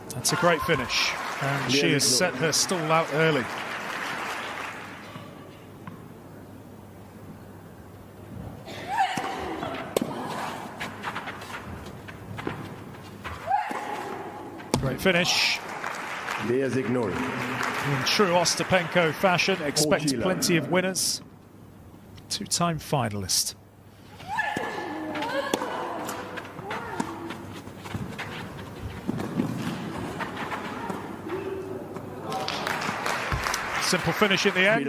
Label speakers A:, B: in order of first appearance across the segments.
A: That's a great finish, and she has set her stall out early. Great finish. In true Ostapenko fashion, expect plenty of winners. Two-time finalist. Simple finish at the end.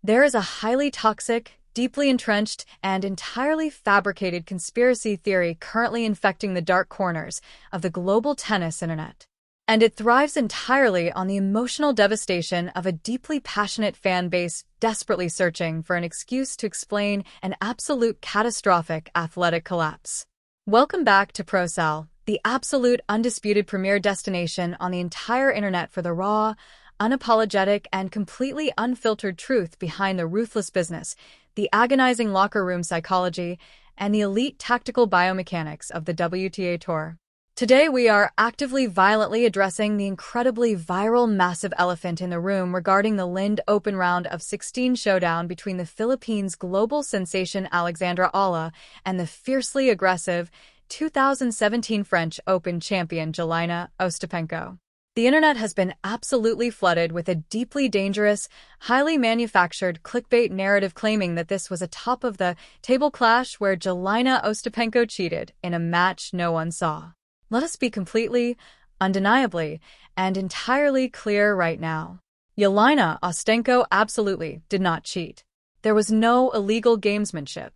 B: There is a highly toxic, deeply entrenched, and entirely fabricated conspiracy theory currently infecting the dark corners of the global tennis internet. And it thrives entirely on the emotional devastation of a deeply passionate fan base desperately searching for an excuse to explain an absolute catastrophic athletic collapse. Welcome back to ProSal, the absolute undisputed premier destination on the entire internet for the raw, unapologetic, and completely unfiltered truth behind the ruthless business, the agonizing locker room psychology, and the elite tactical biomechanics of the WTA Tour. Today we are actively violently addressing the incredibly viral massive elephant in the room regarding the Lindt Open round of 16 showdown between the Philippines' global sensation Alexandra Eala and the fiercely aggressive 2017 French Open champion Jelena Ostapenko. The internet has been absolutely flooded with a deeply dangerous, highly manufactured clickbait narrative claiming that this was a top-of-the-table clash where Jelena Ostapenko cheated in a match no one saw. Let us be completely, undeniably, and entirely clear right now. Jelena Ostapenko absolutely did not cheat. There was no illegal gamesmanship.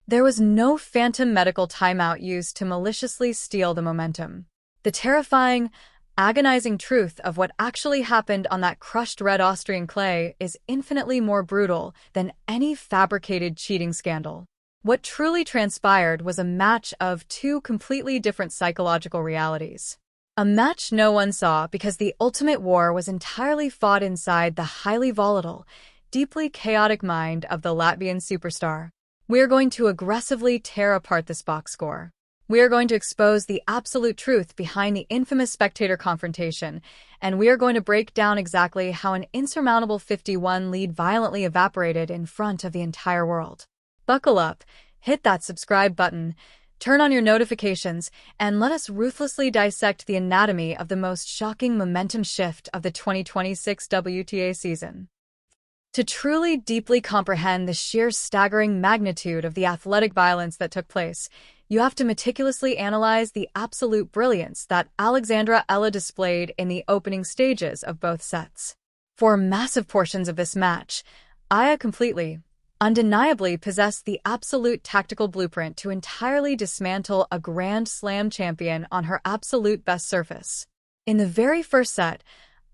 B: There was no phantom medical timeout used to maliciously steal the momentum. The terrifying, agonizing truth of what actually happened on that crushed red Austrian clay is infinitely more brutal than any fabricated cheating scandal. What truly transpired was a match of two completely different psychological realities. A match no one saw because the ultimate war was entirely fought inside the highly volatile, deeply chaotic mind of the Latvian superstar. We are going to aggressively tear apart this box score. We are going to expose the absolute truth behind the infamous spectator confrontation, and we are going to break down exactly how an insurmountable 51 lead violently evaporated in front of the entire world. Buckle up, hit that subscribe button, turn on your notifications, and let us ruthlessly dissect the anatomy of the most shocking momentum shift of the 2026 WTA season. To truly deeply comprehend the sheer staggering magnitude of the athletic violence that took place, you have to meticulously analyze the absolute brilliance that Alexandra Eala displayed in the opening stages of both sets. For massive portions of this match, Eala completely, undeniably possessed the absolute tactical blueprint to entirely dismantle a Grand Slam champion on her absolute best surface. In the very first set,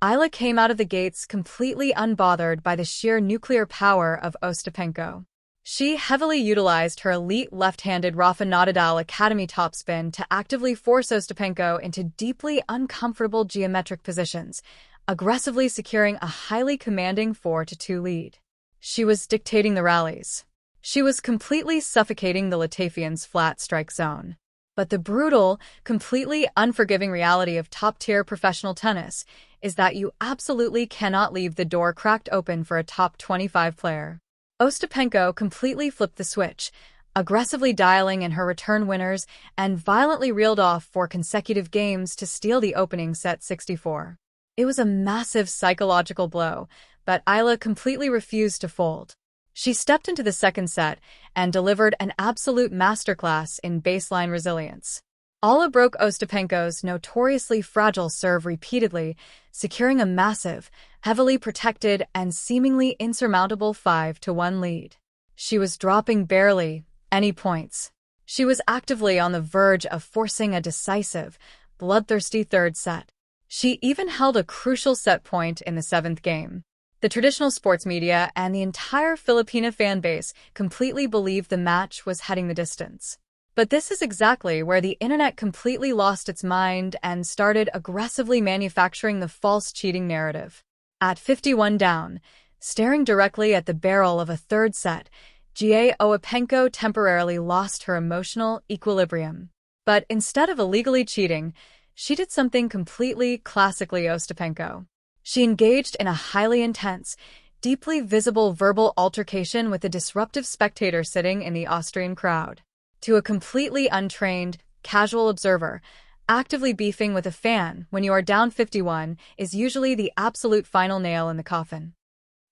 B: Eala came out of the gates completely unbothered by the sheer nuclear power of Ostapenko. She heavily utilized her elite left-handed Rafa Nadal Academy topspin to actively force Ostapenko into deeply uncomfortable geometric positions, aggressively securing a highly commanding 4-2 lead. She was dictating the rallies. She was completely suffocating the Latvians' flat strike zone. But the brutal, completely unforgiving reality of top-tier professional tennis is that you absolutely cannot leave the door cracked open for a top 25 player. Ostapenko completely flipped the switch, aggressively dialing in her return winners and violently reeled off 4 consecutive games to steal the opening set 64. It was a massive psychological blow, but Eala completely refused to fold. She stepped into the second set and delivered an absolute masterclass in baseline resilience. Eala broke Ostapenko's notoriously fragile serve repeatedly, securing a massive, heavily protected, and seemingly insurmountable 5-1 lead. She was dropping barely any points. She was actively on the verge of forcing a decisive, bloodthirsty third set. She even held a crucial set point in the 7th game. The traditional sports media and the entire Filipina fan base completely believed the match was heading the distance. But this is exactly where the internet completely lost its mind and started aggressively manufacturing the false cheating narrative. At 51 down, staring directly at the barrel of a third set, Jelena Ostapenko temporarily lost her emotional equilibrium. But instead of illegally cheating, she did something completely classically Ostapenko. She engaged in a highly intense, deeply visible verbal altercation with a disruptive spectator sitting in the Austrian crowd. To a completely untrained, casual observer, actively beefing with a fan when you are down 51 is usually the absolute final nail in the coffin.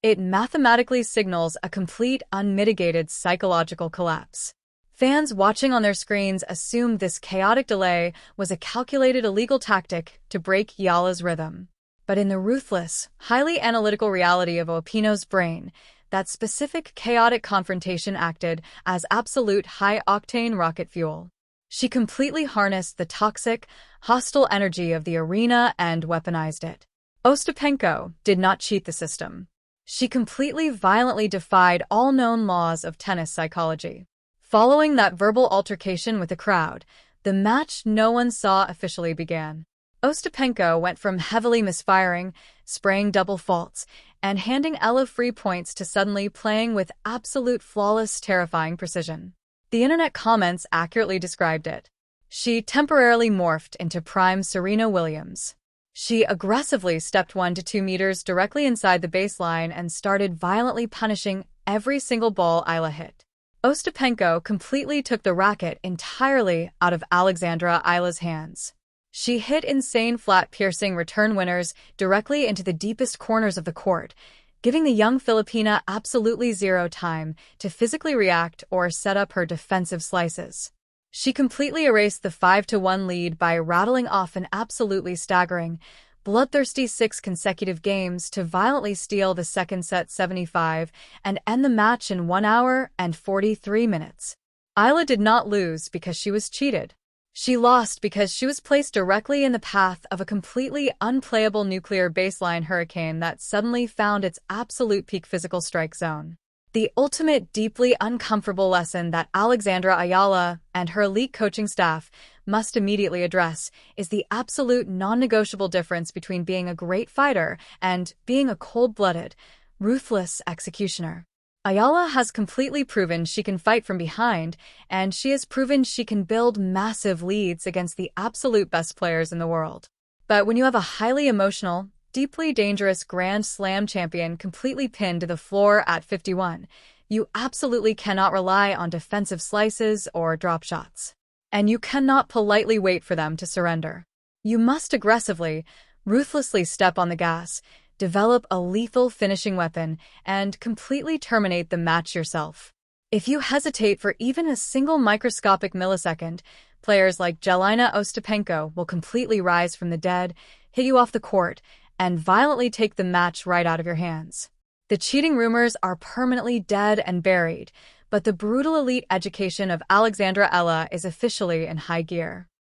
B: It mathematically signals a complete, unmitigated psychological collapse. Fans watching on their screens assumed this chaotic delay was a calculated illegal tactic to break Eala's rhythm. But in the ruthless, highly analytical reality of Ostapenko's brain, that specific chaotic confrontation acted as absolute high-octane rocket fuel. She completely harnessed the toxic, hostile energy of the arena and weaponized it. Ostapenko did not cheat the system. She completely violently defied all known laws of tennis psychology. Following that verbal altercation with the crowd, the match no one saw officially began. Ostapenko went from heavily misfiring, spraying double faults, and handing Eala free points to suddenly playing with absolute flawless, terrifying precision. The internet comments accurately described it. She temporarily morphed into prime Serena Williams. She aggressively stepped 1 to 2 meters directly inside the baseline and started violently punishing every single ball Eala hit. Ostapenko completely took the racket entirely out of Alexandra Eala's hands. She hit insane flat piercing return winners directly into the deepest corners of the court, giving the young Filipina absolutely zero time to physically react or set up her defensive slices. She completely erased the 5-1 lead by rattling off an absolutely staggering, bloodthirsty 6 consecutive games to violently steal the second set 75 and end the match in 1 hour and 43 minutes. Eala did not lose because she was cheated. She lost because she was placed directly in the path of a completely unplayable nuclear baseline hurricane that suddenly found its absolute peak physical strike zone. The ultimate deeply uncomfortable lesson that Alexandra Eala and her elite coaching staff must immediately address is the absolute non-negotiable difference between being a great fighter and being a cold-blooded, ruthless executioner. Eala has completely proven she can fight from behind, and she has proven she can build massive leads against the absolute best players in the world. But when you have a highly emotional, deeply dangerous Grand Slam champion completely pinned to the floor at 51, you absolutely cannot rely on defensive slices or drop shots. And you cannot politely wait for them to surrender. You must aggressively, ruthlessly step on the gas, develop a lethal finishing weapon, and completely terminate the match yourself. If you hesitate for even a single microscopic millisecond, players like Jelena Ostapenko will completely rise from the dead, hit you off the court, and violently take the match right out of your hands. The cheating rumors are permanently dead and buried, but the brutal elite education of Alexandra Eala is officially in high gear.